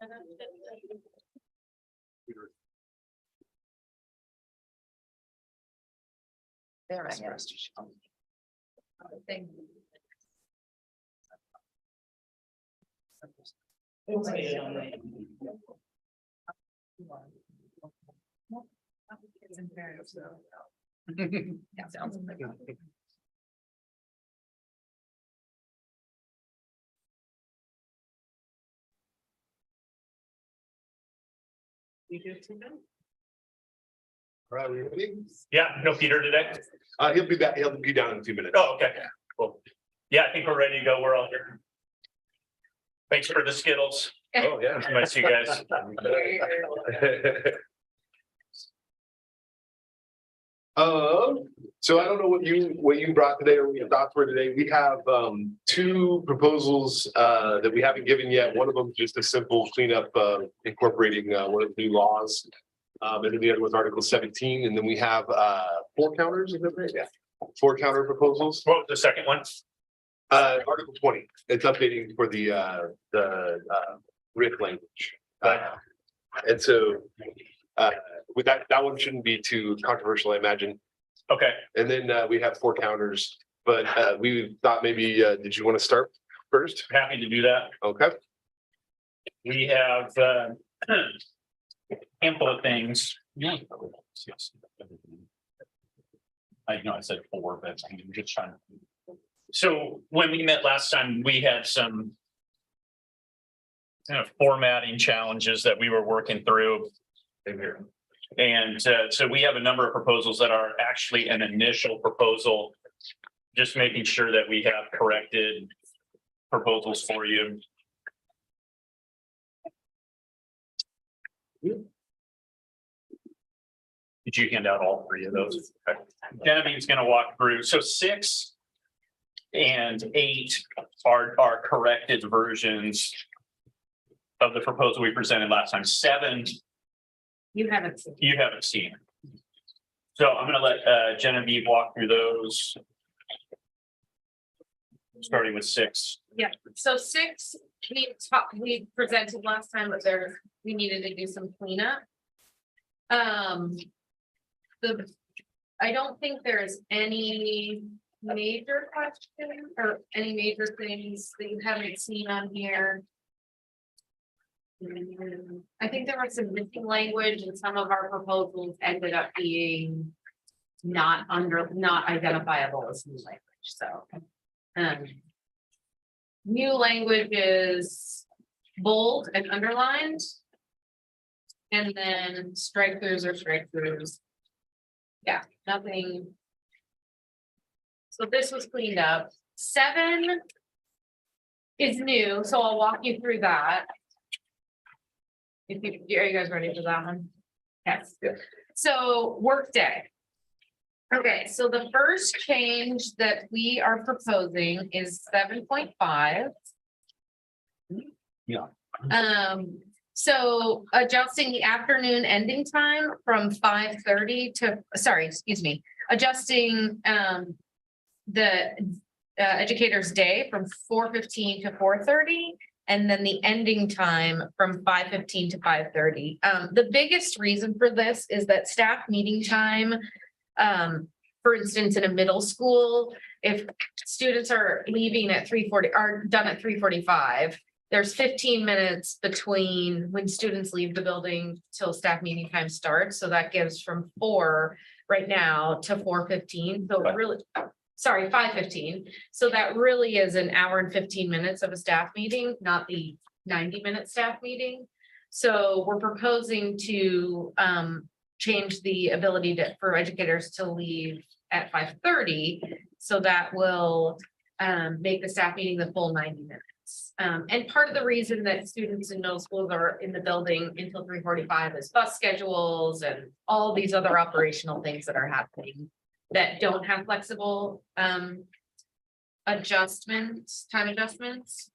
There I am. Thank yeah, sounds like you do too. All right, we ready? Yeah, no Peter today. He'll be back. He'll be down in 2 minutes. Oh, okay, cool. Yeah, I think we're ready to go. We're all here. Thanks for the Skittles. Oh, yeah. Nice to see you guys. So I don't know what you brought today or what your thoughts were today. We have two proposals that we haven't given yet. One of them is just a simple cleanup incorporating one of the new laws. And then the other was Article 17, and then we have 4 counters, is that right? Yeah. 4 counter proposals. What was the second one? Article 20. It's updating for the RIF language. And so with that one shouldn't be too controversial, I imagine. Okay, And then we have 4 counters, but we thought maybe did you want to start first? happy to do that. Okay. We have handful of things. Yeah. I know I said 4, but I'm just trying to. So when we met last time, we had some kind of formatting challenges that we were working through. And so we have a number of proposals that are actually an initial proposal, just making sure that we have corrected proposals for you. Did you hand out all 3 of those? Okay. Genevieve's going to walk through. So 6 and 8 are corrected versions of the proposal we presented last time. 7 You haven't seen. you haven't seen. So I'm going to let Genevieve walk through those. Starting with 6. Yeah, so 6, we presented last time, but we needed to do some cleanup. I don't think there's any major question or any major things that you haven't seen on here. I think there was some missing language and some of our proposals ended up being not identifiable as new language, so. New language is bold and underlined. And then strike throughs or strike throughs. Yeah, nothing. So this was cleaned up. 7 is new, so I'll walk you through that. Are you guys ready for that one? Yes. So workday. Okay, so the first change that we are proposing is 7.5. Yeah. So adjusting the afternoon ending time from 5:30 to, adjusting the educator's day from 4:15 to 4:30. And then the ending time from 5:15 to 5:30. The biggest reason for this is that staff meeting time, for instance, in a middle school, if students are leaving at 3:40, are done at 3:45, there's 15 minutes between when students leave the building till staff meeting time starts. So that gives from 4 right now to 4:15. So really, sorry, 5:15. So that really is an hour and 15 minutes of a staff meeting, not the 90-minute staff meeting. So we're proposing to change the ability for educators to leave at 5:30. So that will make the staff meeting the full 90 minutes. And part of the reason that students in middle schools are in the building until 3:45 is bus schedules and all these other operational things that are happening that don't have flexible adjustments, time adjustments.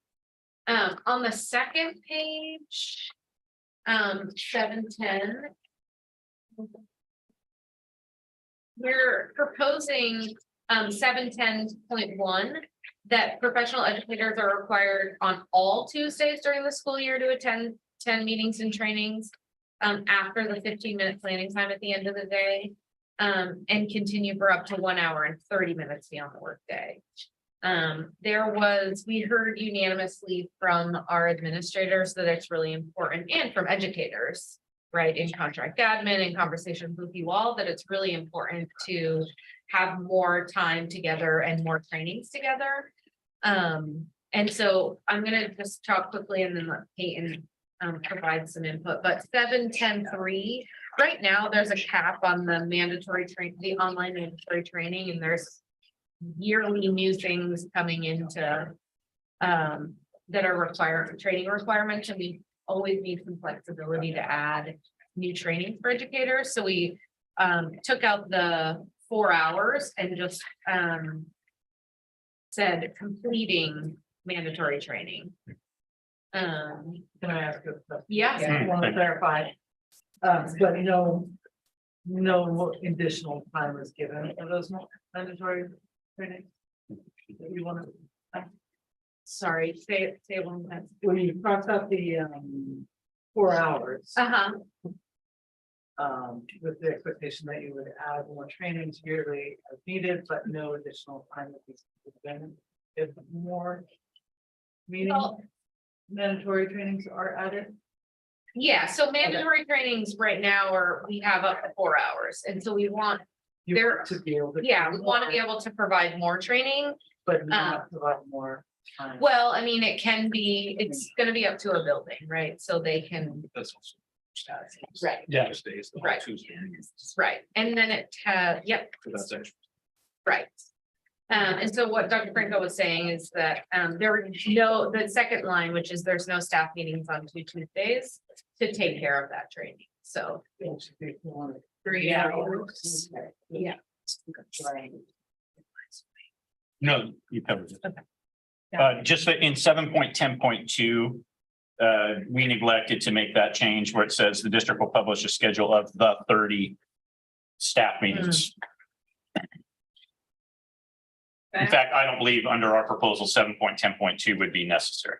On the second page, 710. We're proposing 710.1 that professional educators are required on all Tuesdays during the school year to attend 10 meetings and trainings. After the 15-minute planning time at the end of the day. And continue for up to 1 hour and 30 minutes beyond the workday. We heard unanimously from our administrators that it's really important, and from educators, right, in contract admin and conversations with you all, that it's really important to have more time together and more trainings together. And so I'm gonna just talk quickly and then let Peyton provide some input, but 7-10-3, right now, there's a cap on the the online mandatory training, and there's yearly new things coming into that are training requirements, and we always need some flexibility to add new training for educators. So we took out the 4 hours and just said completing mandatory training. Can I ask a question? Yeah. I want to clarify. But no additional time is given for those mandatory trainings. You want to, Sorry, say one more time. when you cross out the 4 hours, with the expectation that you would add more trainings yearly as needed, but no additional time that is given. If more meaning Well- mandatory trainings are added. Yeah, so mandatory trainings right now we have up to 4 hours, and so we want, You There- want to be able to. yeah, we want to be able to provide more training. But not provide more time. Well, I mean, it's gonna be up to a building, right? So they can, That's also. right, Yeah. Stays the Right. whole Tuesday. right, and then yep, So that's extra. right. And so what Dr. Franco was saying is that, the second line, which is there's no staff meetings on 2 Tuesdays to take care of that training, so 3 hours. Yeah. No, you covered it. Okay. Just that in 7.10.2, we neglected to make that change where it says the district will publish a schedule of the 30 staff meetings. In fact, I don't believe under our proposal, 7.10.2 would be necessary.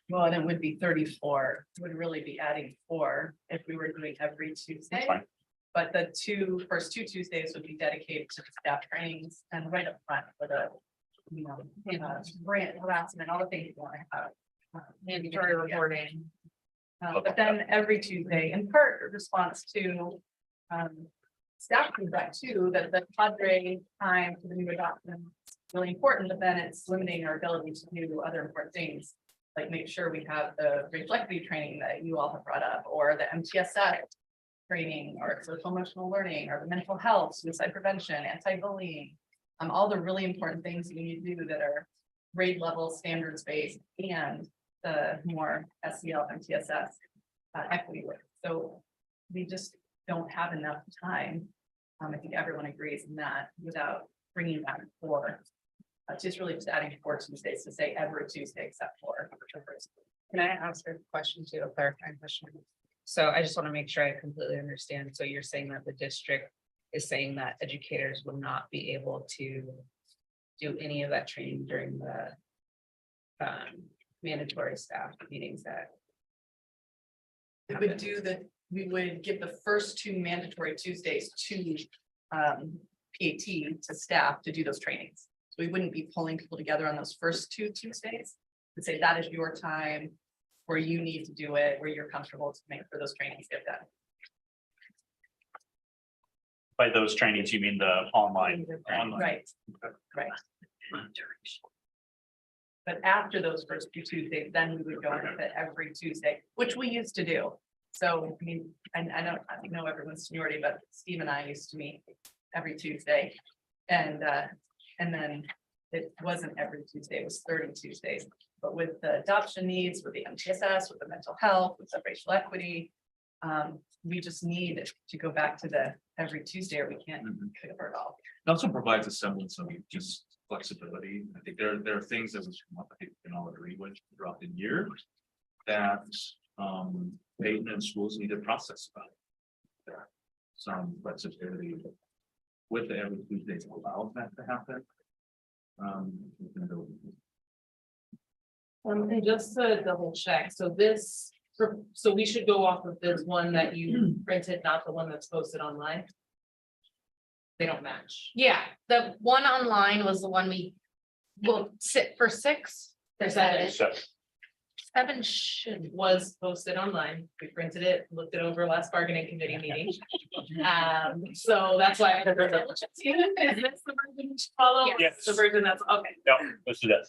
Well, and it would be 34, would really be adding 4 if we were doing every Tuesday. That's fine. But the first two Tuesdays would be dedicated to the staff trainings and right up front for the, grant harassment, all the things you want to have. Mandatory reporting. But then every Tuesday, in part in response to staff feedback too, that the cadre time for the new adoption is really important, but then it's limiting our ability to do other important things. Like make sure we have the racial equity training that you all have brought up, or the MTSS training, or social emotional learning, or the mental health, suicide prevention, anti-bullying. All the really important things that you need to do that are grade level standards based, and the more SEL, MTSS equity work. So we just don't have enough time. I think everyone agrees in that, without bringing back 4. Just really just adding 4 Tuesdays to say every Tuesday except for the first. Can I ask a question too, a clarifying question? So I just want to make sure I completely understand. So you're saying that the district is saying that educators will not be able to do any of that training during the mandatory staff meetings that. We would give the first 2 mandatory Tuesdays to PAT, to staff to do those trainings. So we wouldn't be pulling people together on those first 2 Tuesdays and say that is your time where you need to do it, where you're comfortable to make for those trainings get done. By those trainings, you mean the online? Right. Right. But after those first 2 Tuesdays, then we would go with it every Tuesday, which we used to do. So, I mean, I know everyone's seniority, but Steve and I used to meet every Tuesday. And then it wasn't every Tuesday, it was 30 Tuesdays. But with the adoption needs, with the MTSS, with the mental health, with the racial equity, we just need to go back to the every Tuesday, or we can't cover it all. It also provides a semblance of just flexibility. I think there are things that I think we can all agree with throughout the year that Peyton and schools need to process about. There are some flexibility with the every Tuesday to allow that to happen. And just to double check, so this So we should go off of this one that you printed, not the one that's posted online? They don't match. Yeah, the one online was the one we will sit for 6. There's Seven. 7. So 7 should. Was posted online. We printed it, looked it over last bargaining committee meeting. So that's why I heard it. Is this the version you should follow? Yes. The version that's, okay. no, let's do that.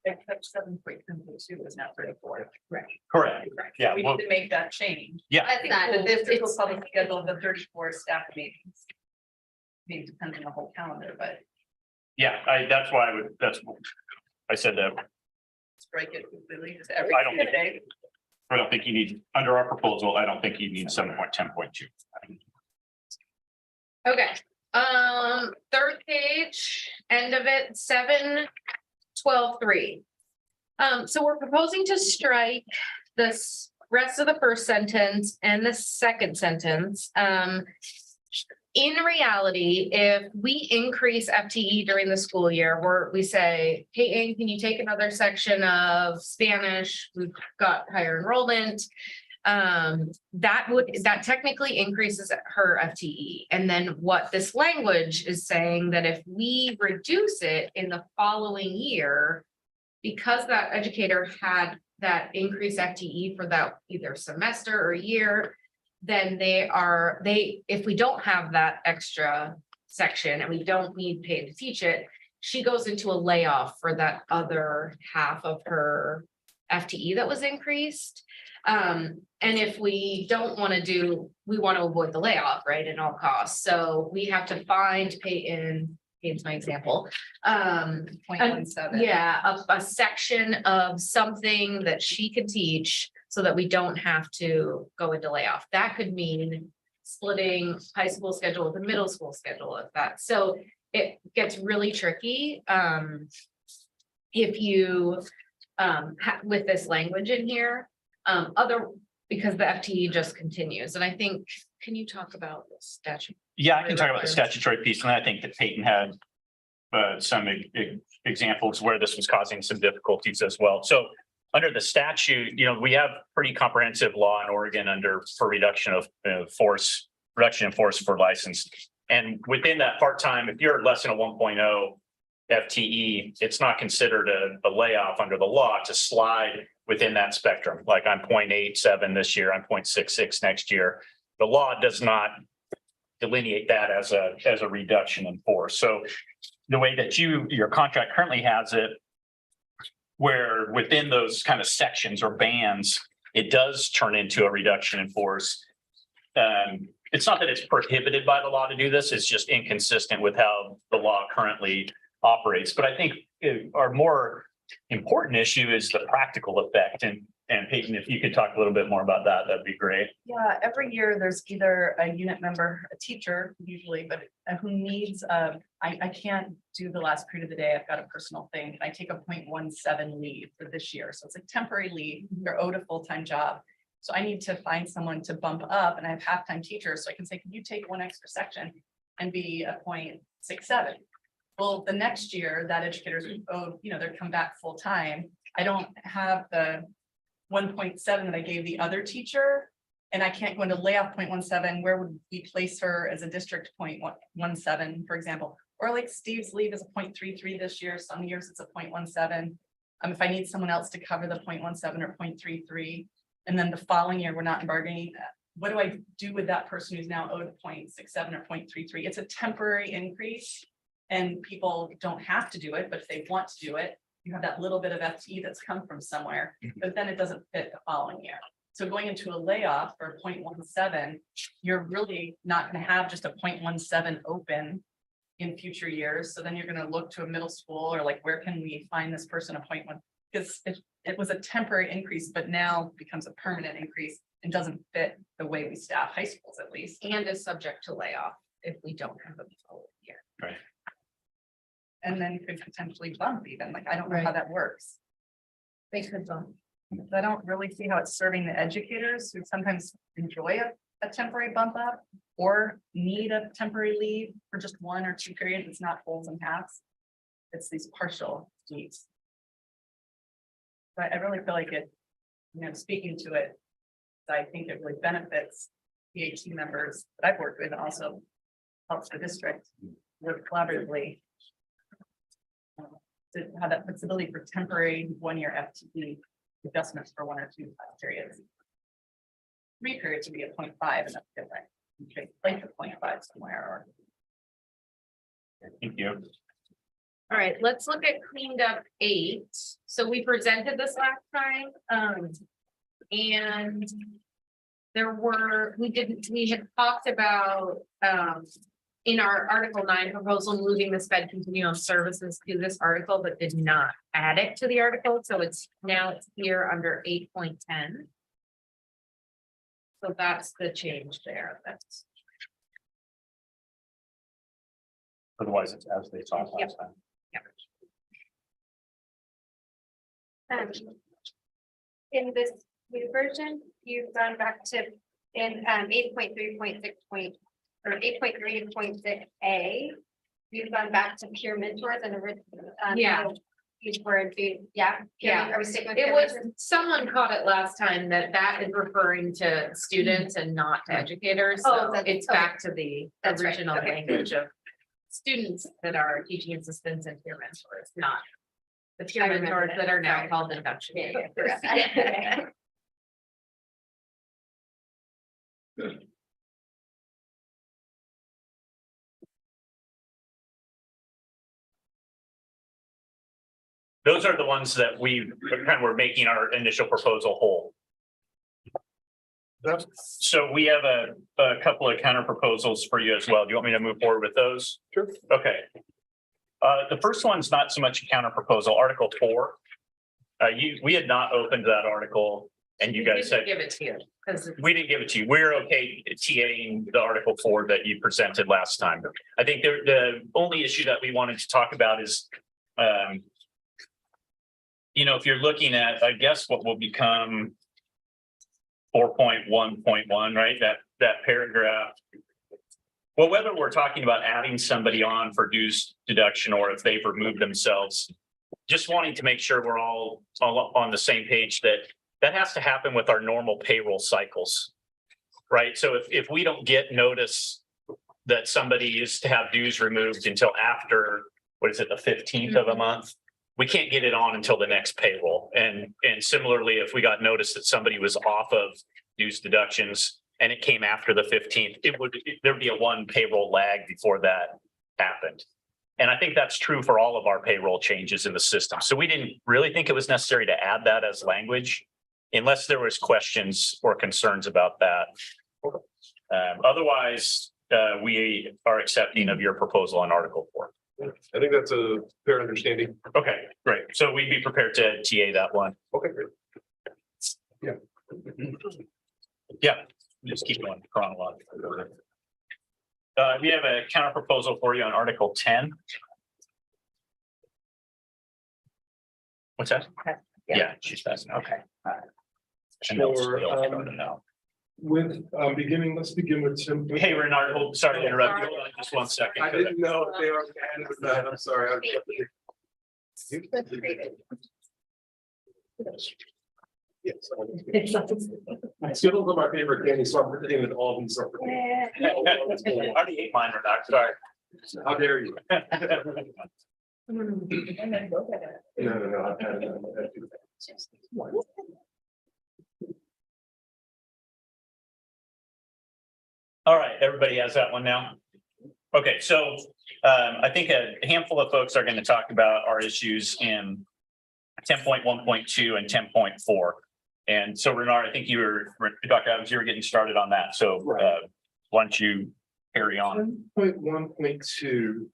Except 7.2 is now 34. Right. Correct. Yeah, We well, need to make that change. yeah, I think The we'll- district will it's- probably schedule the 34 staff meetings. I mean, depends on the whole calendar, but yeah, that's why I said that. strike it completely, just every I don't think- day. I don't think you need, under our proposal, I don't think you need 7.10.2. Okay, third page, end of it, 7:12:3. So we're proposing to strike this rest of the first sentence and the second sentence. In reality, if we increase FTE during the school year, we say, hey, Anne, can you take another section of Spanish? We've got higher enrollment. That technically increases her FTE. And then what this language is saying that if we reduce it in the following year, because that educator had that increased FTE for that either semester or year, then if we don't have that extra section and we don't need paid to teach it, she goes into a layoff for that other half of her FTE that was increased. And if we don't want to we want to avoid the layoff, right, at all costs. So we have to find Peyton's my example. 0.17. Yeah, a section of something that she could teach so that we don't have to go into layoff. That could mean splitting high school schedule with the middle school schedule if that. So it gets really tricky. If you with this language in here, because the FTE just continues. And I think, can you talk about the statute? Yeah, I can talk about the statutory piece, and I think that Peyton had some examples where this was causing some difficulties as well. So under the statute, we have pretty comprehensive law in Oregon for reduction in force for license. And within that part-time, if you're less than a 1.0 FTE, it's not considered a layoff under the law to slide within that spectrum. Like I'm 0.87 this year, I'm 0.66 next year. The law does not delineate that as a reduction in force. So the way that your contract currently has it, where within those kind of sections or bands, it does turn into a reduction in force. It's not that it's prohibited by the law to do this, it's just inconsistent with how the law currently operates. But I think our more important issue is the practical effect. And Peyton, if you could talk a little bit more about that, that'd be great. Yeah, every year there's either a unit member, a teacher usually, but who needs, I can't do the last period of the day. I've got a personal thing. I take a 0.17 leave for this year. So it's a temporary leave. They're owed a full-time job. So I need to find someone to bump up, and I have half-time teachers. So I can say, can you take one extra section and be a 0.67? Well, the next year that educators owed, they're come back full-time. I don't have the 1.7 that I gave the other teacher, and I can't go into layoff 0.17. Where would we place her as a district 0.17, for example? Or like Steve's leave is a 0.33 this year. Some years it's a 0.17. If I need someone else to cover the 0.17 or 0.33, and then the following year we're not in bargaining, what do I do with that person who's now owed 0.67 or 0.33? It's a temporary increase, and people don't have to do it, but if they want to do it, you have that little bit of FTE that's come from somewhere, but then it doesn't fit the following year. So going into a layoff for 0.17, you're really not going to have just a 0.17 open in future years. So then you're going to look to a middle school or like, where can we find this person a 0.1? Because it was a temporary increase, but now becomes a permanent increase and doesn't fit the way we staff high schools, at least. And is subject to layoff if we don't have a full year. Right. And then could potentially bump even, like, I don't know how that works. They could bump. I don't really see how it's serving the educators who sometimes enjoy a temporary bump up or need a temporary leave for just 1 or 2 periods. It's not wholes and halves. It's these partial leaves. But I really feel like it, speaking to it, I think it really benefits PhD members that I've worked with and also helps the district work collaboratively. To have that flexibility for temporary 1-year FTE adjustments for 1 or 2 periods. 3 periods would be a 0.5 and that's different. You could place a 0.5 somewhere Thank you. All right, let's look at cleaned up 8. So we presented this last time, and we had talked about, in our Article 9 proposal, moving the sped continuum services to this article, but did not add it to the article, so it's here under 8.10. So that's the change there, that's. Otherwise, it's as they talked last time. In this new version, you've gone back to in 8.3.6 or 8.3.6A. You've gone back to peer mentors and Yeah. Each word be, yeah. Yeah. Are we sticking with It peer was, mentors? someone caught it last time that is referring to students and not to educators, Oh, so that's- it's back to the That's right, original okay. language of students that are teaching assistants and peer mentors, not the peer I remember mentors that are now sorry. called induction. Yeah, yeah. Those are the ones that we kind of were making our initial proposal whole. So we have a couple of counter proposals for you as well. Do you want me to move forward with those? Sure. Okay. The first one's not so much a counter proposal, Article 4. We had not opened that article and you guys said Give it to you, because we didn't give it to you. We're okay TAing the Article 4 that you presented last time. I think the only issue that we wanted to talk about is, if you're looking at, I guess, what will become 4.1.1, right? That paragraph. Well, whether we're talking about adding somebody on for dues deduction or if they've removed themselves, just wanting to make sure we're all on the same page that has to happen with our normal payroll cycles, right? So if we don't get notice that somebody is to have dues removed until after, what is it, the 15th of a month, we can't get it on until the next payroll. And similarly, if we got notice that somebody was off of dues deductions and it came after the 15th, there'd be a 1 payroll lag before that happened. And I think that's true for all of our payroll changes in the system. So we didn't really think it was necessary to add that as language unless there was questions or concerns about that. Otherwise, we are accepting of your proposal on Article 4. I think that's a fair understanding. Okay, great. So we'd be prepared to TA that one. Okay, great. Yeah, just keep going chronologically. We have a counter proposal for you on Article 10. What's that? Okay, Yeah, she's passing. Okay. Sure, let's begin with Tim. Hey, Renard, sorry to interrupt you. Hold on just 1 second. I didn't know they were added with that. I'm sorry. Yes. Skittles are my favorite candy, so I'm pretending that all these are. I already ate mine, Renard, sorry. How dare you? And then look at it. No, I've had it. All right, everybody has that one now. Okay, so I think a handful of folks are going to talk about our issues in 10.1.2 and 10.4. And so Renard, I think Dr. Adams, you were getting started on that. So why don't you carry on? 1.1.2.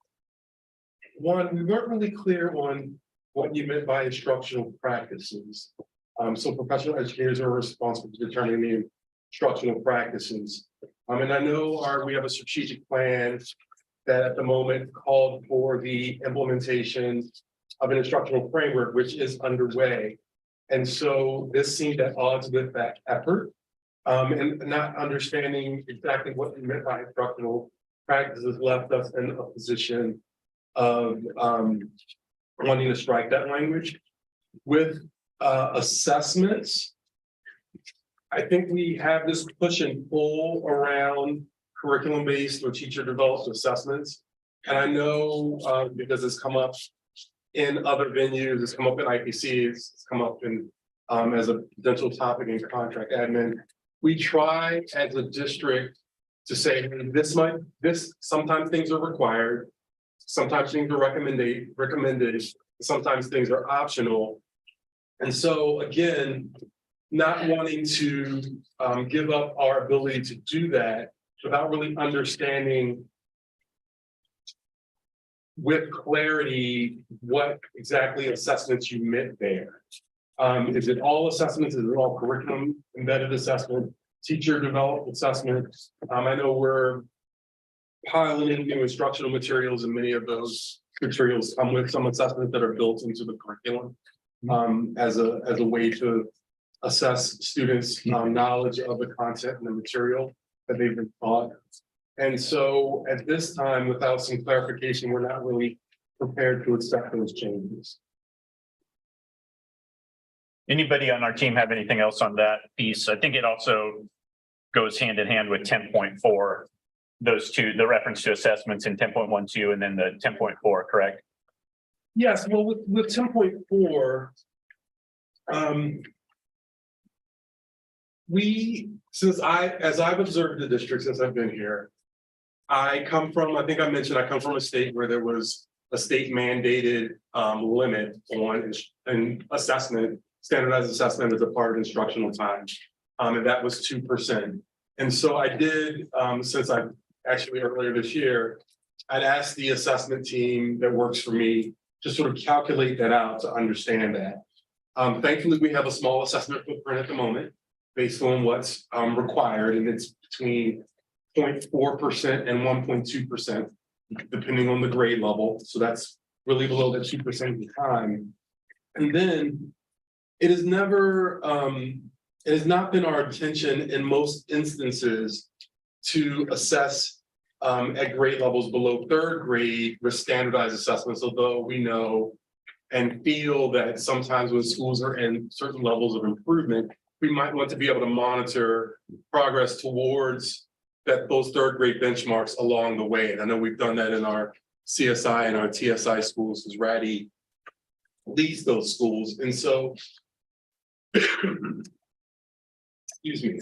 One, we weren't really clear on what you meant by instructional practices. So professional educators are responsible for determining the instructional practices. And I know we have a strategic plan that at the moment called for the implementation of an instructional framework, which is underway. And so this seemed at odds with that effort. And not understanding exactly what you meant by instructional practices left us in a position of wanting to strike that language. With assessments. I think we have this push and pull around curriculum-based or teacher-developed assessments. And I know, because it's come up in other venues, it's come up in IPCs, it's come up in, as a potential topic in contract admin. We try as a district to say, hey, sometimes things are required. Sometimes things are recommended, sometimes things are optional. And so again, not wanting to give up our ability to do that without really understanding with clarity what exactly assessments you meant there. Is it all assessments? Is it all curriculum embedded assessment, teacher developed assessment? I know we're piloting new instructional materials, and many of those materials come with some assessments that are built into the curriculum as a way to assess students' knowledge of the content and the material that they've been taught. And so at this time, without some clarification, we're not really prepared to accept those changes. Anybody on our team have anything else on that piece? I think it also goes hand in hand with 10.4. Those two, the reference to assessments in 10.12 and then the 10.4, correct? Yes, well, with 10.4, as I've observed the district since I've been here, I come from a state where there was a state mandated limit on an assessment, standardized assessment as a part of instructional time. And that was 2%. And so I did, since I actually earlier this year, I'd asked the assessment team that works for me to sort of calculate that out to understand that. Thankfully, we have a small assessment footprint at the moment based on what's required, and it's between 0.4% and 1.2%, depending on the grade level. So that's really below that 2% of the time. And then it has not been our intention in most instances to assess at grade levels below third grade with standardized assessments, although we know and feel that sometimes when schools are in certain levels of improvement, we might want to be able to monitor progress towards those third grade benchmarks along the way. And I know we've done that in our CSI and our TSI schools, because RADI leads those schools. And so, excuse me,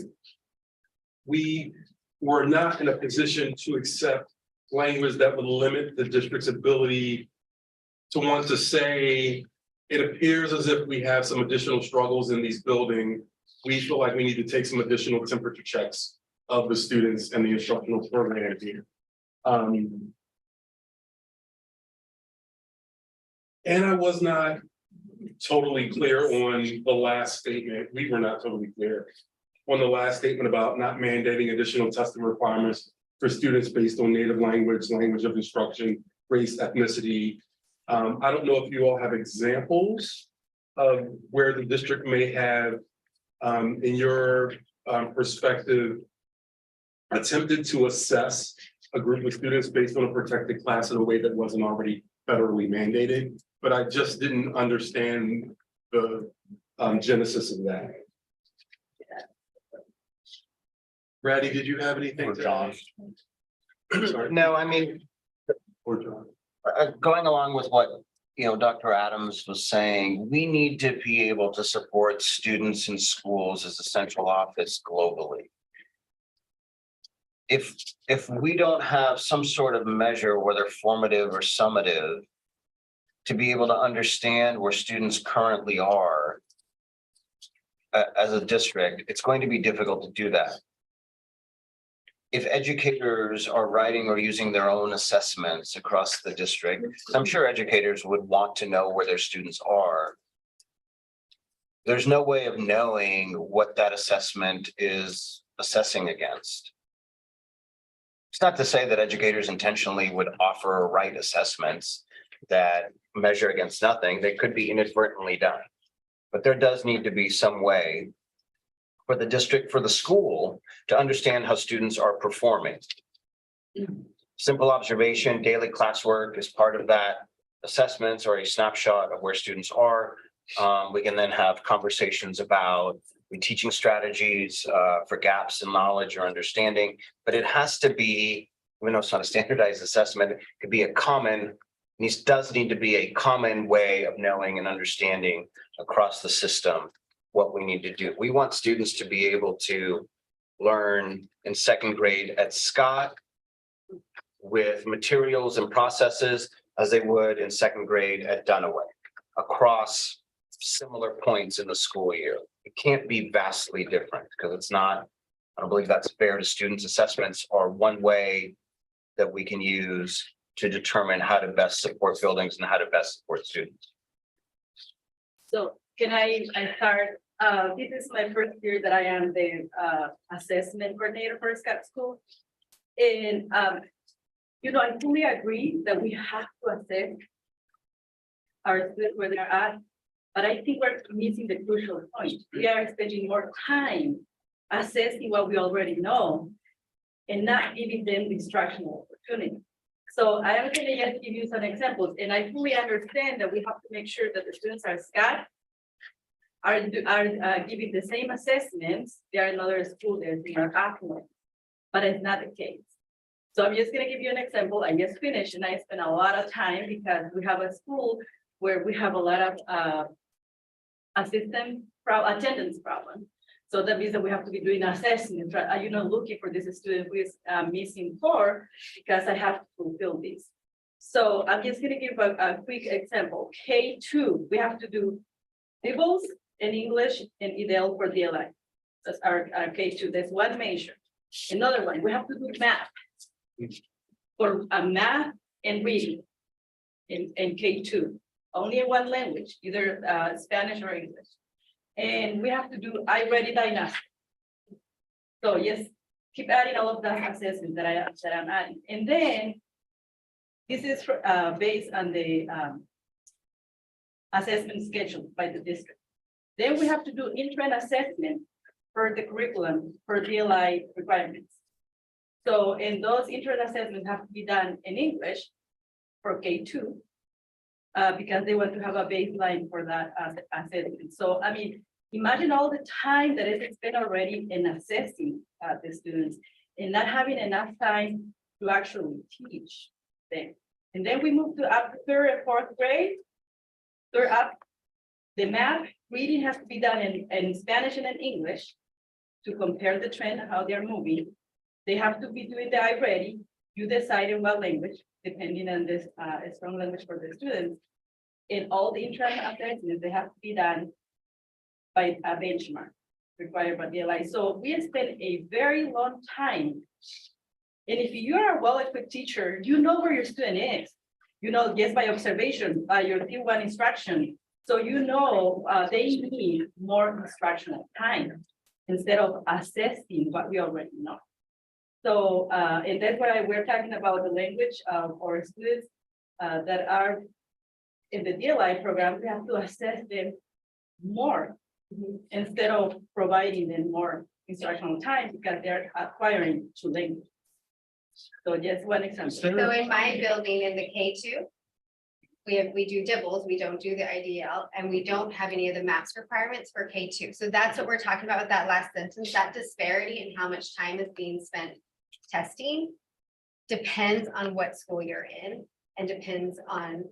we were not in a position to accept language that would limit the district's ability to want to say, it appears as if we have some additional struggles in these buildings. We feel like we need to take some additional temperature checks of the students and the instructional program here. And I was not totally clear on the last statement. We were not totally clear on the last statement about not mandating additional testing requirements for students based on native language, language of instruction, race, ethnicity. I don't know if you all have examples of where the district may have, in your perspective, attempted to assess a group of students based on a protected class in a way that wasn't already federally mandated, but I just didn't understand the genesis of that. Brady, did you have anything? Or John? Sorry. No, I mean, Or John. going along with what, Dr. Adams was saying, we need to be able to support students in schools as a central office globally. If we don't have some sort of measure, whether formative or summative, to be able to understand where students currently are as a district, it's going to be difficult to do that. If educators are writing or using their own assessments across the district, I'm sure educators would want to know where their students are. There's no way of knowing what that assessment is assessing against. It's not to say that educators intentionally would offer or write assessments that measure against nothing. They could be inadvertently done. But there does need to be some way for the district, for the school, to understand how students are performing. Simple observation, daily classwork is part of that. Assessments or a snapshot of where students are We can then have conversations about teaching strategies for gaps in knowledge or understanding, but it has to be, even though it's not a standardized assessment, it could be a common, does need to be a common way of knowing and understanding across the system what we need to do. We want students to be able to learn in second grade at Scott with materials and processes as they would in second grade at Dunaway across similar points in the school year. It can't be vastly different because it's not, I don't believe that's fair to students. Assessments are one way that we can use to determine how to best support buildings and how to best support students. So can I start, this is my first year that I am the assessment coordinator for Scott School. And you know, I fully agree that we have to assess our students where they're at, but I think we're missing the crucial point. We are spending more time assessing what we already know and not giving them the instructional opportunity. So I am going to just give you some examples, and I fully understand that we have to make sure that the students are Scott are giving the same assessments. They are in other schools, they are affluent, but it's not the case. So I'm just going to give you an example. I just finished and I spent a lot of time because we have a school where we have a lot of attendance problem. So that means that we have to be doing assessment, you know, looking for this student who is missing 4 because I have to fulfill this. So I'm just going to give a quick example. K2, we have to do civils and English and EDL for DLI. That's our K2. That's one major. Another one, we have to do math for math and reading in K2. Only in one language, either Spanish or English. And we have to do I-ready diagnostic. So yes, keep adding all of that assessment that I'm adding. And then this is based on the assessment schedule by the district. Then we have to do interim assessment for the curriculum for DLI requirements. So, and those interim assessments have to be done in English for K2 because they want to have a baseline for that assessment. So, I mean, imagine all the time that is spent already in assessing the students and not having enough time to actually teach them. And then we move to up to 3rd and 4th grade. Third up, the math reading has to be done in Spanish and in English to compare the trend of how they're moving. They have to be doing the I-ready. You decide in what language, depending on this strong language for the students. And all the interim assessments, they have to be done by a benchmark required by DLI. So we spend a very long time. And if you are a well-equipped teacher, you know where your student is. You know, just by observation, by your T1 instruction. So you know they need more instructional time instead of assessing what we already know. So, and that's why we're talking about the language of our students that are in the DLI program. We have to assess them more instead of providing them more instructional time because they're acquiring 2 languages. So just one example. So in my building in the K2, we do dibbles, we don't do the IDL, and we don't have any of the maps requirements for K2. So that's what we're talking about with that last sentence, that disparity in how much time is being spent testing depends on what school you're in and depends on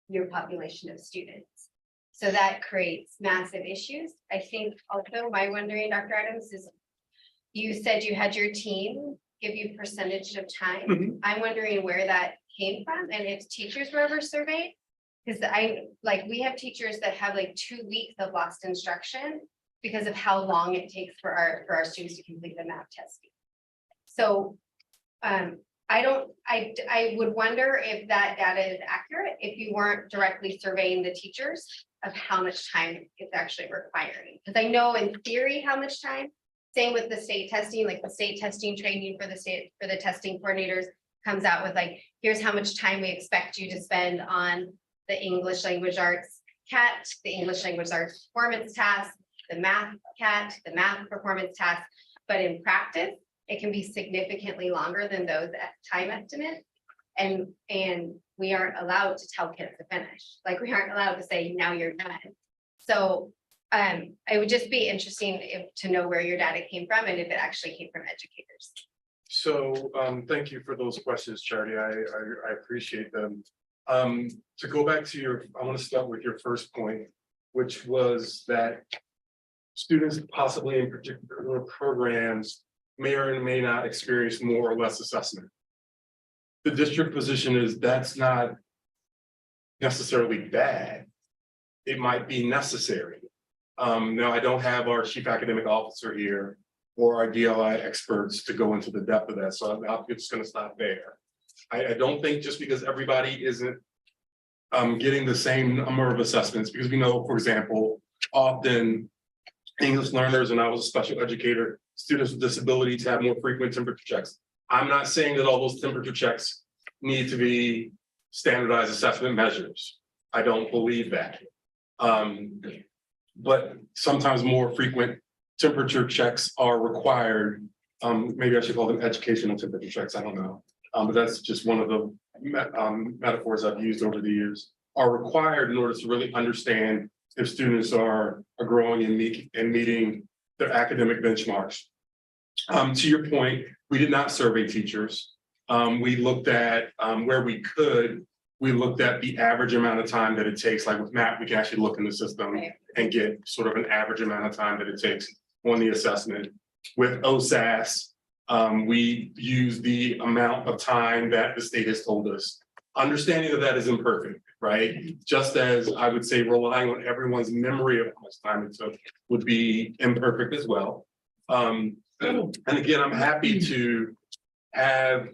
your population of students. So that creates massive issues. I think also my wondering, Dr. Adams, is you said you had your team give you percentage of time. I'm wondering where that came from and if teachers were ever surveyed. Because we have teachers that have like 2 weeks of lost instruction because of how long it takes for our students to complete the math testing. So I would wonder if that data is accurate if you weren't directly surveying the teachers of how much time it's actually requiring. Because I know in theory how much time. Same with the state testing, like the state testing training for the testing coordinators comes out with like, here's how much time we expect you to spend on the English language arts CAT, the English language arts performance task, the math CAT, the math performance task. But in practice, it can be significantly longer than those time estimates. And we aren't allowed to tell kids to finish. Like we aren't allowed to say, now you're done. So it would just be interesting to know where your data came from and if it actually came from educators. So, thank you for those questions, Charity. I appreciate them. To go back to I want to start with your first point, which was that students possibly in particular programs may or may not experience more or less assessment. The district position is that's not necessarily bad. It might be necessary. Now, I don't have our chief academic officer here or our DLI experts to go into the depth of that, so I'm just gonna stop there. I don't think just because everybody isn't getting the same number of assessments, because we know, for example, often English learners, and I was a special educator, students with disabilities have more frequent temperature checks. I'm not saying that all those temperature checks need to be standardized assessment measures. I don't believe that. But sometimes more frequent temperature checks are required. Maybe I should call them educational temperature checks, I don't know. But that's just one of the metaphors I've used over the years, are required in order to really understand if students are growing and meeting their academic benchmarks. To your point, we did not survey teachers. We looked at where we could. We looked at the average amount of time that it takes, like with MAP, we can actually look in the system and get sort of an average amount of time that it takes on the assessment. With OSAS, we use the amount of time that the state has told us. Understanding that is imperfect, right? Just as I would say relying on everyone's memory of how much time it took would be imperfect as well. And again, I'm happy to have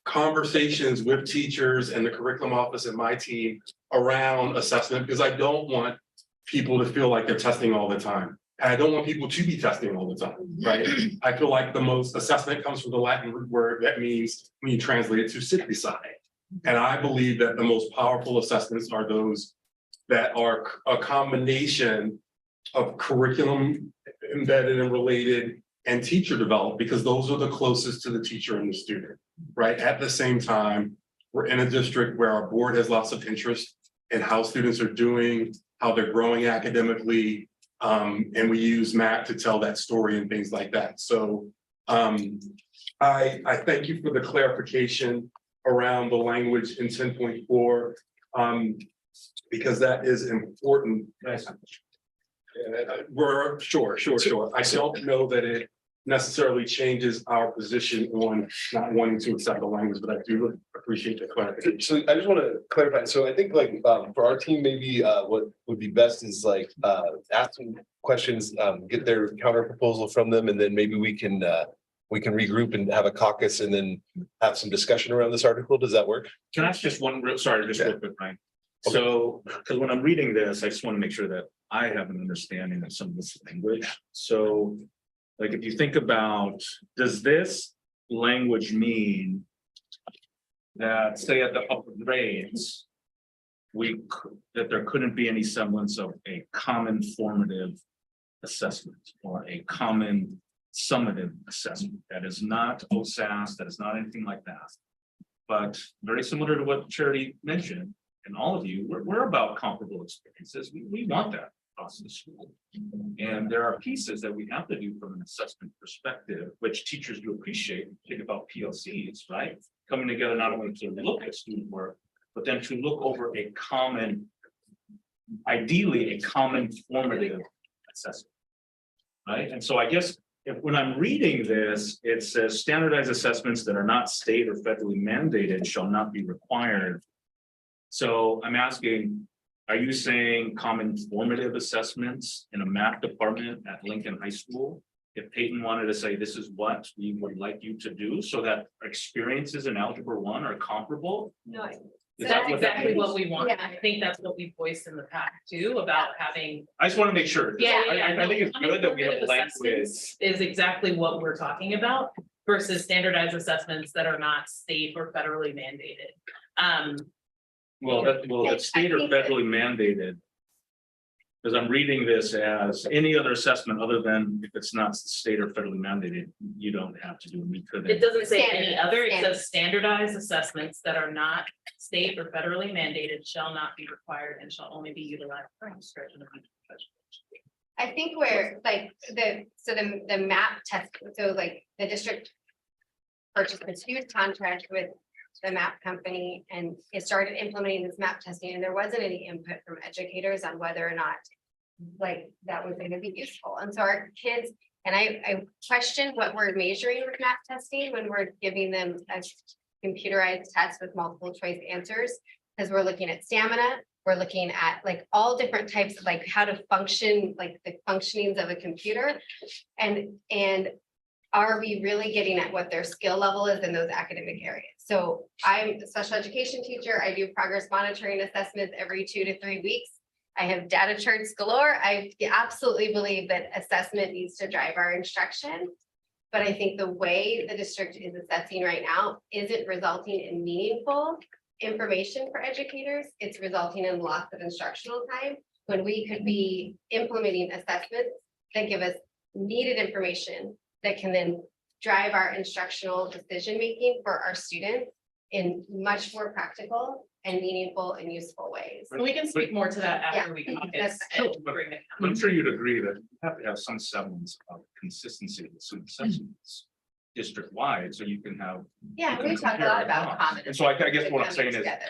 conversations with teachers and the curriculum office and my team around assessment, because I don't want people to feel like they're testing all the time. And I don't want people to be testing all the time, right? I feel like the most assessment comes from the Latin root word that means when you translate it to sit beside. And I believe that the most powerful assessments are those that are a combination of curriculum embedded and related and teacher developed, because those are the closest to the teacher and the student, right? At the same time, we're in a district where our board has lots of interest in how students are doing, how they're growing academically, and we use MAP to tell that story and things like that. So I thank you for the clarification around the language in 10.4, because that is important. We're sure. I don't know that it necessarily changes our position on not wanting to accept the language, but I do appreciate the clarification. So I just want to clarify. So I think like for our team, maybe what would be best is like ask them questions, get their counter proposal from them, and then maybe we can regroup and have a caucus and then have some discussion around this article. Does that work? Can I ask just one real, sorry, just real quick, Ryan? Okay. So, because when I'm reading this, I just want to make sure that I have an understanding of some of this language. So, like, if you think about, does this language mean that, say, at the upper grades, that there couldn't be any semblance of a common formative assessment or a common summative assessment that is not OSAS, that is not anything like that, but very similar to what Charity mentioned, and all of you, we're about comparable experiences. We want that across the school. And there are pieces that we have to do from an assessment perspective, which teachers do appreciate. Think about PLCs, right? Coming together not only to look at student work, but then to look over a common, ideally a common formative assessment. Right? And so I guess when I'm reading this, it says standardized assessments that are not state or federally mandated shall not be required. So I'm asking, are you saying common formative assessments in a math department at Lincoln High School? If Peyton wanted to say, this is what we would like you to do so that experiences in Algebra 1 are comparable? No, Is That's that what that exactly means? what we want. Yeah. I think that's what we voiced in the past too, about having. I just want to make sure. Yeah. I think it's good that we have Formative language. assessments Is exactly what we're talking about versus standardized assessments that are not state or federally mandated. Well, that's state or federally mandated. Because I'm reading this as any other assessment other than if it's not state or federally mandated, you don't have to do. We could. It doesn't say any Standard, other, it standard. says standardized assessments that are not state or federally mandated shall not be required and shall only be utilized for discretion of each professional. I think where like the map test, so like the district purchased this huge contract with the map company and it started implementing this map testing and there wasn't any input from educators on whether or not like that was going to be useful. And so our kids, and I question what we're measuring with map testing when we're giving them a computerized test with multiple choice answers, because we're looking at stamina, we're looking at like all different types of like how to function, like the functionings of a computer. And are we really getting at what their skill level is in those academic areas? So I'm a special education teacher. I do progress monitoring assessments every 2 to 3 weeks. I have data charts galore. I absolutely believe that assessment needs to drive our instruction. But I think the way the district is assessing right now isn't resulting in meaningful information for educators. It's resulting in lots of instructional time when we could be implementing assessments that give us needed information that can then drive our instructional decision-making for our students in much more practical and meaningful and useful ways. We can speak more to that after we talk. that's- I'm sure you'd agree that you have to have some semblance of consistency with some assessments district-wide, so you can have. Yeah, we talk a lot about common. And so I guess what I'm saying is, together.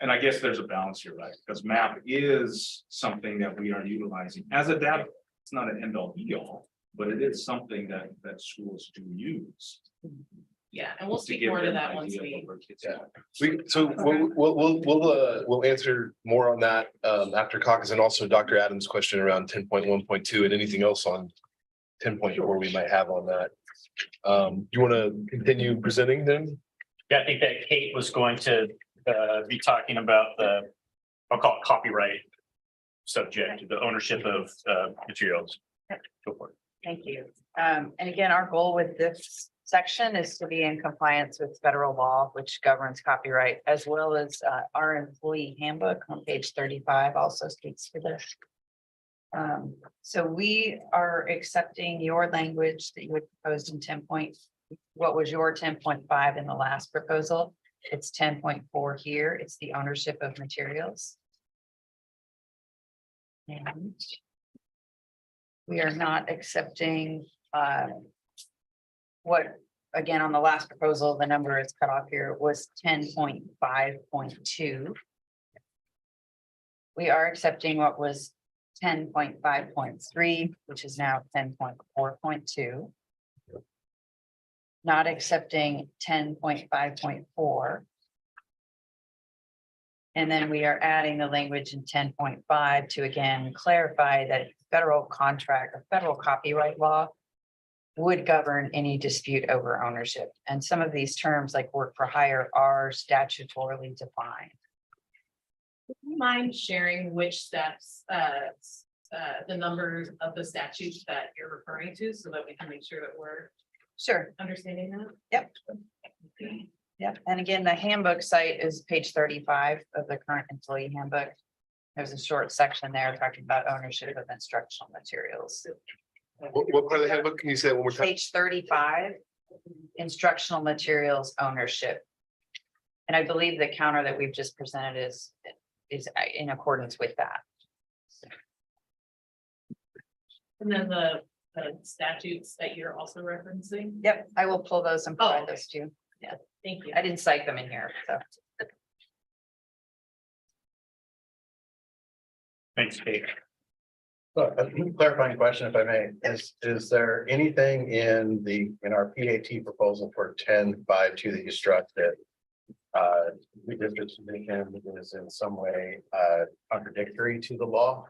and I guess there's a balance here, right? Because MAP is something that we are utilizing as a data. It's not an end all be all, but it is something that schools do use. Yeah, and we'll to speak give more to them that an once idea of we. where kids Yeah. are. So we'll answer more on that after caucus and also Dr. Adams' question around 10.1.2 and anything else on 10.4 we might have on that. You want to continue presenting then? Yeah, I think that Kate was going to be talking about I'll call it copyright subject, the ownership of materials. Go for it. Thank you. And again, our goal with this section is to be in compliance with federal law, which governs copyright, as well as our employee handbook on page 35 also speaks to this. So we are accepting your language that you had proposed in 10 point. What was your 10.5 in the last proposal? It's 10.4 here. It's the ownership of materials. And we are not accepting what, again, on the last proposal, the number is cut off here was 10.5.2. We are accepting what was 10.5.3, which is now 10.4.2. Not accepting 10.5.4. And then we are adding the language in 10.5 to again clarify that federal contract or federal copyright law would govern any dispute over ownership. And some of these terms like work for hire are statutorily defined. Would you mind sharing which steps, the numbers of the statutes that you're referring to so that we can make sure that we're Sure. understanding that? Yep. Yep. And again, the handbook site is page 35 of the current employee handbook. There's a short section there talking about ownership of instructional materials. What part of the handbook? Can you say it one more time? Page 35, instructional materials ownership. And I believe the counter that we've just presented is in accordance with that. And then the statutes that you're also referencing? Yep, I will pull those and provide okay. those to you. Yeah, Thank you. I didn't cite them in here, so. Thanks, Kate. A clarifying question, if I may, is there anything in our PAT proposal for 10.5.2 that you struck that the district's position is in some way contradictory to the law?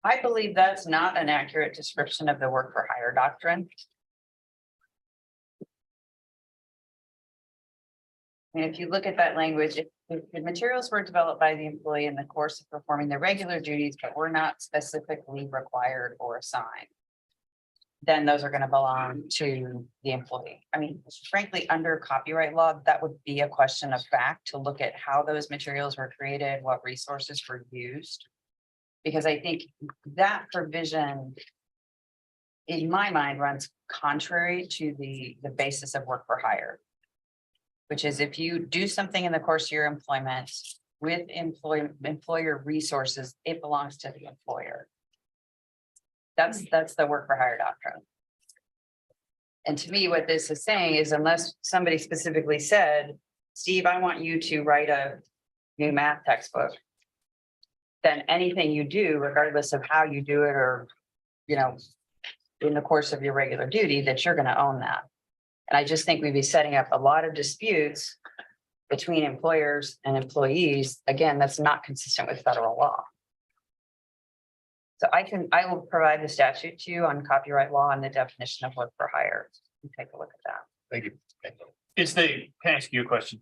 I believe that's not an accurate description of the work for hire doctrine. And if you look at that language, if the materials were developed by the employee in the course of performing their regular duties, but were not specifically required or assigned. then those are gonna belong to the employee. I mean, frankly, under copyright law, that would be a question of fact to look at how those materials were created, what resources were used. Because I think that provision, in my mind, runs contrary to the basis of work for hire. Which is if you do something in the course of your employment with employer resources, it belongs to the employer. That's the work for hire doctrine. And to me, what this is saying is unless somebody specifically said, Steve, I want you to write a new math textbook. Then anything you do, regardless of how you do it, or, you know, in the course of your regular duty, that you're gonna own that. And I just think we'd be setting up a lot of disputes between employers and employees. Again, that's not consistent with federal law. So I will provide the statute to you on copyright law and the definition of work for hire. You take a look at that. Thank you. Can I ask you a question?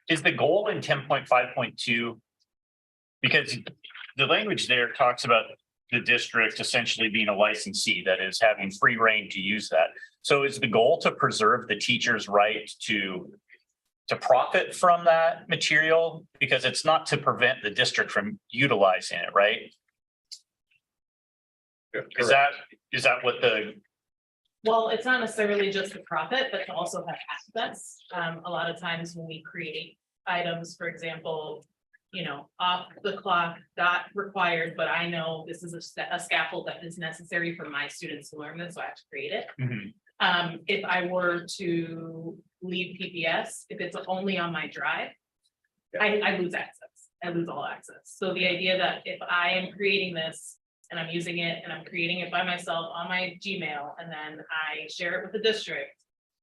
Is the goal in 10.5.2? Because the language there talks about the district essentially being a licensee that is having free reign to use that. So is the goal to preserve the teacher's right to profit from that material? Because it's not to prevent the district from utilizing it, right? Is that what the, Well, it's not necessarily just the profit, but to also have access. A lot of times when we create items, for example, you know, off the clock, not required, but I know this is a scaffold that is necessary for my students to learn this, so I have to create it. If I were to leave PPS, if it's only on my drive, I lose access. I lose all access. So the idea that if I am creating this and I'm using it and I'm creating it by myself on my Gmail, and then I share it with the district,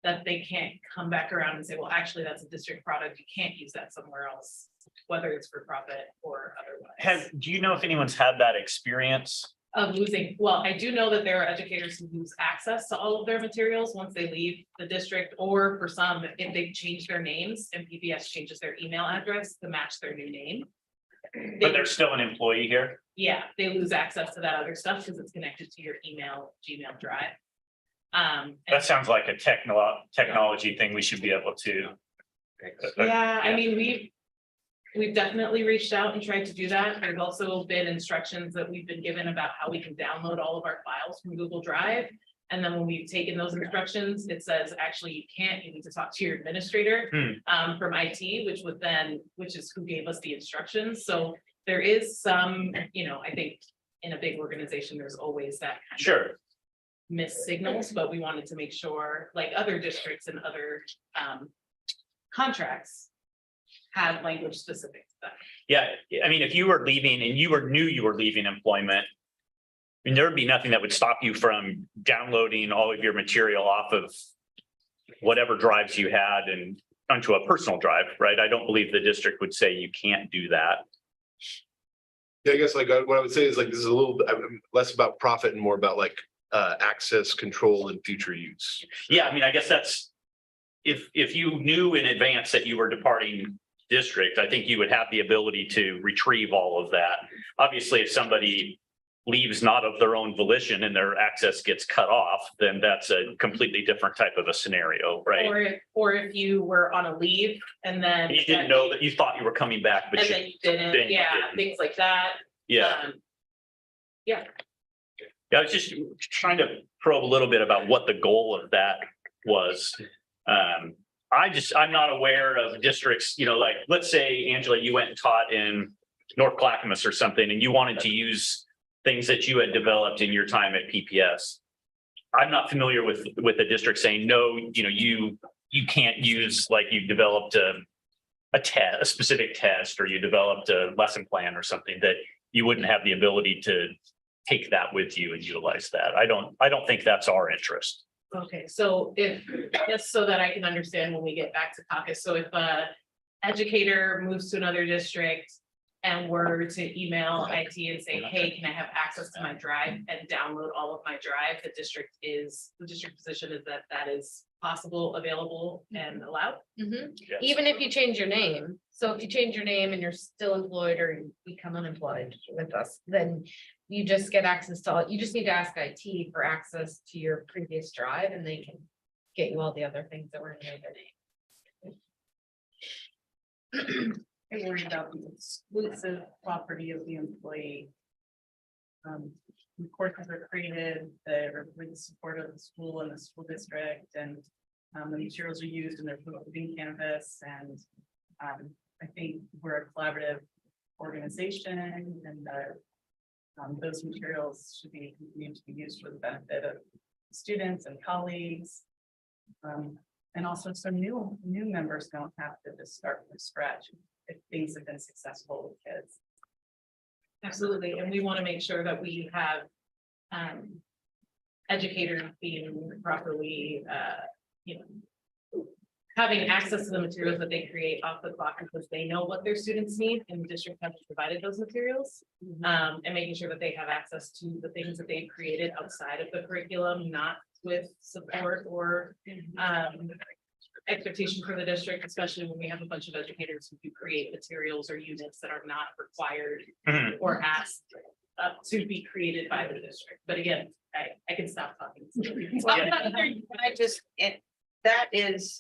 that they can't come back around and say, well, actually, that's a district product. You can't use that somewhere else, whether it's for profit or otherwise. do you know if anyone's had that experience? Of losing, well, I do know that there are educators who lose access to all of their materials once they leave the district, or for some, if they change their names and PPS changes their email address to match their new name. But they're still an employee here? Yeah, they lose access to that other stuff because it's connected to your Gmail drive. That sounds like a technology thing we should be able to. Yeah, I mean, we've definitely reached out and tried to do that. There's also been instructions that we've been given about how we can download all of our files from Google Drive. And then when we've taken those instructions, it says, actually, you can't, you need to talk to your administrator from IT, which is who gave us the instructions. So there is some, you know, I think in a big organization, there's always that kind of missed signals, but we wanted to make sure, like other districts and other contracts have language specific to that. Yeah, I mean, if you were leaving and knew you were leaving employment, I mean, there would be nothing that would stop you from downloading all of your material off of whatever drives you had and onto a personal drive, right? I don't believe the district would say you can't do that. Yeah, I guess like what I would say is like, this is a little bit less about profit and more about like access, control, and future use. Yeah, I mean, I guess that's, if you knew in advance that you were departing district, I think you would have the ability to retrieve all of that. Obviously, if somebody leaves not of their own volition and their access gets cut off, then that's a completely different type of a scenario, right? Or if you were on a leave and then You didn't know that, you thought you were coming back, but and then you didn't, you things like that. yeah. Yeah. Yeah, I was just trying to probe a little bit about what the goal of that was. I'm not aware of districts, you know, like, let's say, Angela, you went and taught in North Clackamas or something, and you wanted to use things that you had developed in your time at PPS. I'm not familiar with the district saying, no, you know, you can't use, like, you developed a specific test, or you developed a lesson plan or something, that you wouldn't have the ability to take that with you and utilize that. I don't think that's our interest. Okay, so just so that I can understand when we get back to caucus, so if a educator moves to another district and were to email IT and say, hey, can I have access to my drive and download all of my drive? The district position is that that is possible, available, and allowed. Mhm. Yes. Even if you change your name, so if you change your name and you're still employed or you become unemployed with us, then you just get access to all, you just need to ask IT for access to your previous drive and they can get you all the other things that were in your other name. I worry about the exclusive property of the employee. The courses are created, they're with the support of the school and the school district, and the materials are used in their within campus, and I think we're a collaborative organization, and those materials should be continued to be used for the benefit of students and colleagues. And also so new members don't have to just start from scratch if things have been successful with kids. Absolutely, and we want to make sure that we have educators being properly, having access to the materials that they create off the clock because they know what their students need and the district has provided those materials. And making sure that they have access to the things that they've created outside of the curriculum, not with support or expectation for the district, especially when we have a bunch of educators who do create materials or units that are not required or asked to be created by the district. But again, I can stop talking. I just, that is,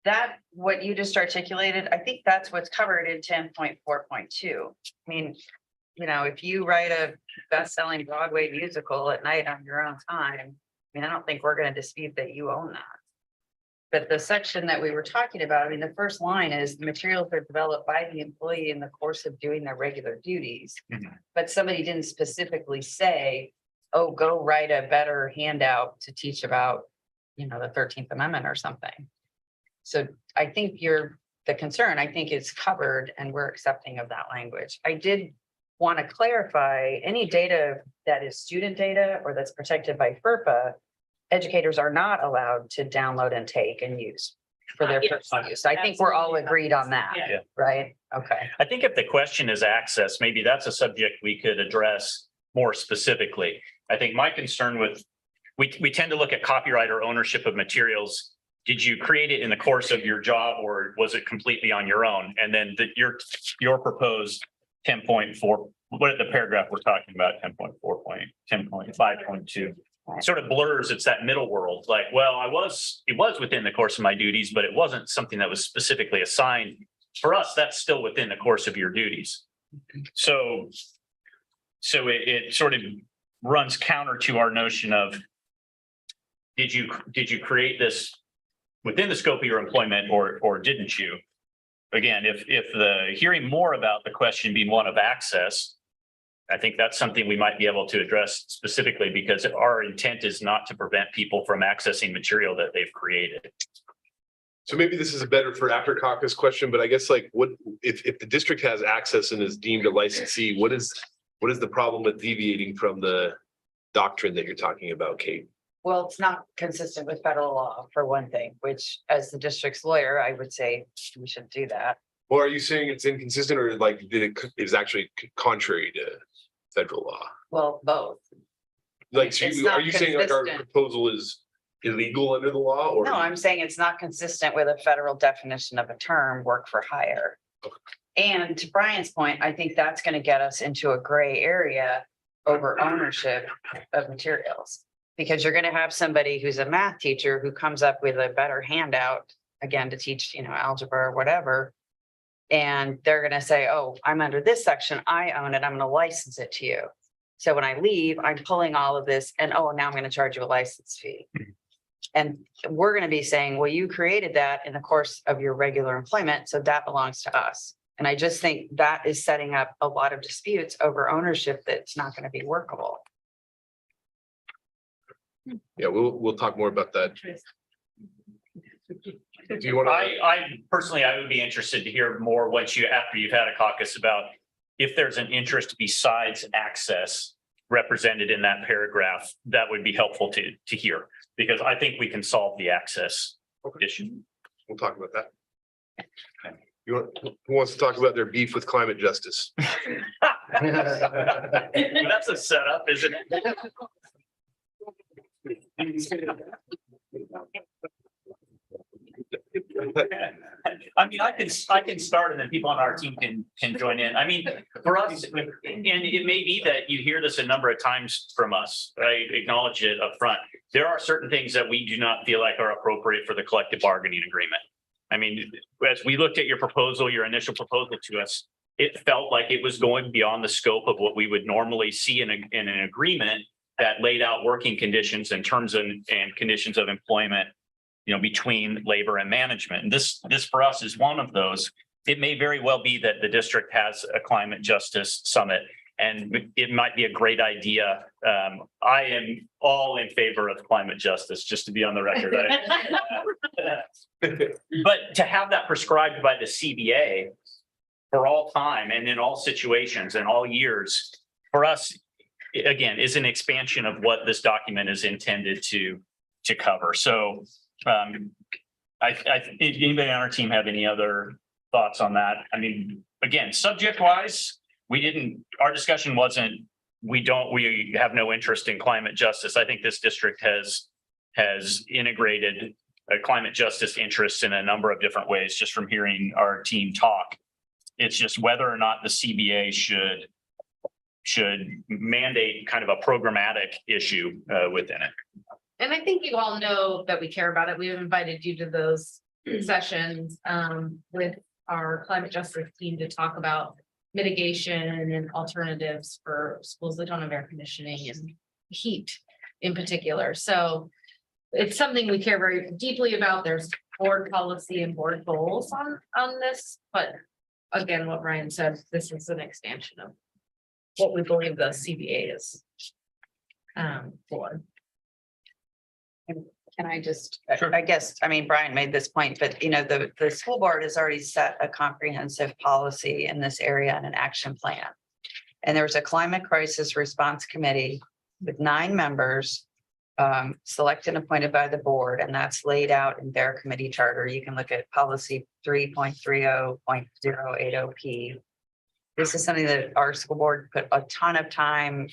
that, what you just articulated, I think that's what's covered in 10.4.2. I mean, if you write a best-selling Broadway musical at night on your own time, I mean, I don't think we're going to dispute that you own that. But the section that we were talking about, I mean, the first line is the materials are developed by the employee in the course of doing their regular duties. But somebody didn't specifically say, oh, go write a better handout to teach about, the 13th Amendment or something. So I think the concern, I think, is covered and we're accepting of that language. I did want to clarify any data that is student data or that's protected by FERPA, educators are not allowed to download and take and use for their personal use. I think we're all agreed on that, Yeah. right? Okay. I think if the question is access, maybe that's a subject we could address more specifically. I think my concern with, we tend to look at copyright or ownership of materials. Did you create it in the course of your job or was it completely on your own? And then your proposed 10.4, what the paragraph we're talking about, 10.5.2, sort of blurs. It's that middle world, like, well, it was within the course of my duties, but it wasn't something that was specifically assigned. For us, that's still within the course of your duties. So it sort of runs counter to our notion of, did you create this within the scope of your employment or didn't you? Again, if the hearing more about the question being one of access, I think that's something we might be able to address specifically because our intent is not to prevent people from accessing material that they've created. So maybe this is a better for after caucus question, but I guess like what, if the district has access and is deemed a licensee, what is the problem with deviating from the doctrine that you're talking about, Kate? Well, it's not consistent with federal law for one thing, which as the district's lawyer, I would say we should do that. Or are you saying it's inconsistent or like is actually contrary to federal law? Well, both. Like, so It's are not you saying like our consistent. proposal is illegal under the law or? No, I'm saying it's not consistent with a federal definition of a term, work for hire. And to Brian's point, I think that's going to get us into a gray area over ownership of materials. Because you're going to have somebody who's a math teacher who comes up with a better handout, again, to teach, algebra or whatever. And they're going to say, oh, I'm under this section. I own it. I'm going to license it to you. So when I leave, I'm pulling all of this and, oh, now I'm going to charge you a license fee. And we're going to be saying, well, you created that in the course of your regular employment. So that belongs to us. And I just think that is setting up a lot of disputes over ownership that's not going to be workable. Yeah, we'll talk more about that. Do you want to? I personally, I would be interested to hear more after you've had a caucus about if there's an interest besides access represented in that paragraph, that would be helpful to hear, because I think we can solve the access issue. We'll talk about that. Who wants to talk about their beef with climate justice? That's a setup, isn't it? I mean, I can start and then people on our team can join in. I mean, for us, and it may be that you hear this a number of times from us, I acknowledge it up front. There are certain things that we do not feel like are appropriate for the collective bargaining agreement. I mean, as we looked at your proposal, your initial proposal to us, it felt like it was going beyond the scope of what we would normally see in an agreement that laid out working conditions and terms and conditions of employment, you know, between labor and management. And this for us is one of those. It may very well be that the district has a climate justice summit, and it might be a great idea. I am all in favor of climate justice, just to be on the record. But to have that prescribed by the CBA for all time and in all situations and all years, for us, again, is an expansion of what this document is intended to cover. So anybody on our team have any other thoughts on that? I mean, again, subject wise, our discussion wasn't, we have no interest in climate justice. I think this district has integrated climate justice interests in a number of different ways, just from hearing our team talk. It's just whether or not the CBA should mandate kind of a programmatic issue within it. And I think you all know that we care about it. We've invited you to those sessions with our climate justice team to talk about mitigation and alternatives for schools that don't have air conditioning and heat in particular. So it's something we care very deeply about. There's board policy and board goals on this, but again, what Ryan said, this is an expansion of what we believe the CBA is for. Can I just, Sure. I guess, I mean, Brian made this point, but you know, the school board has already set a comprehensive policy in this area and an action plan. And there's a climate crisis response committee with 9 members selected and appointed by the board, and that's laid out in their committee charter. You can look at policy 3.30.080P. This is something that our school board put a ton of time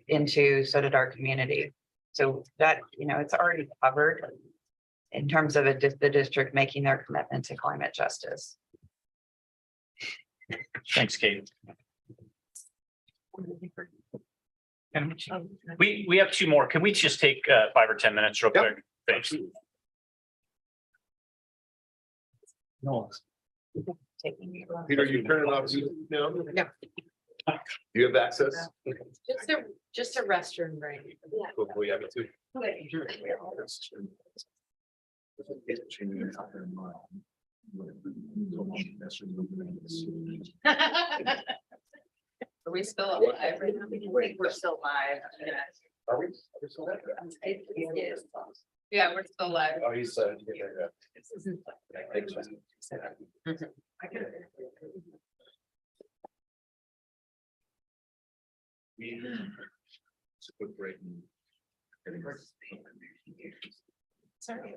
into, so did our community. So that, you know, it's already covered in terms of the district making their commitment to climate justice. Thanks, Kate. And we have 2 more. Can we just take 5 or 10 minutes real quick? Thanks. No. Peter, you turn it off now? Yeah. You have access? Just a restroom break. Hopefully, yeah, me too. Are we still alive right now? We're still live. Are we still there? Yeah, we're still live. Oh, he's It's a quick break. Sorry.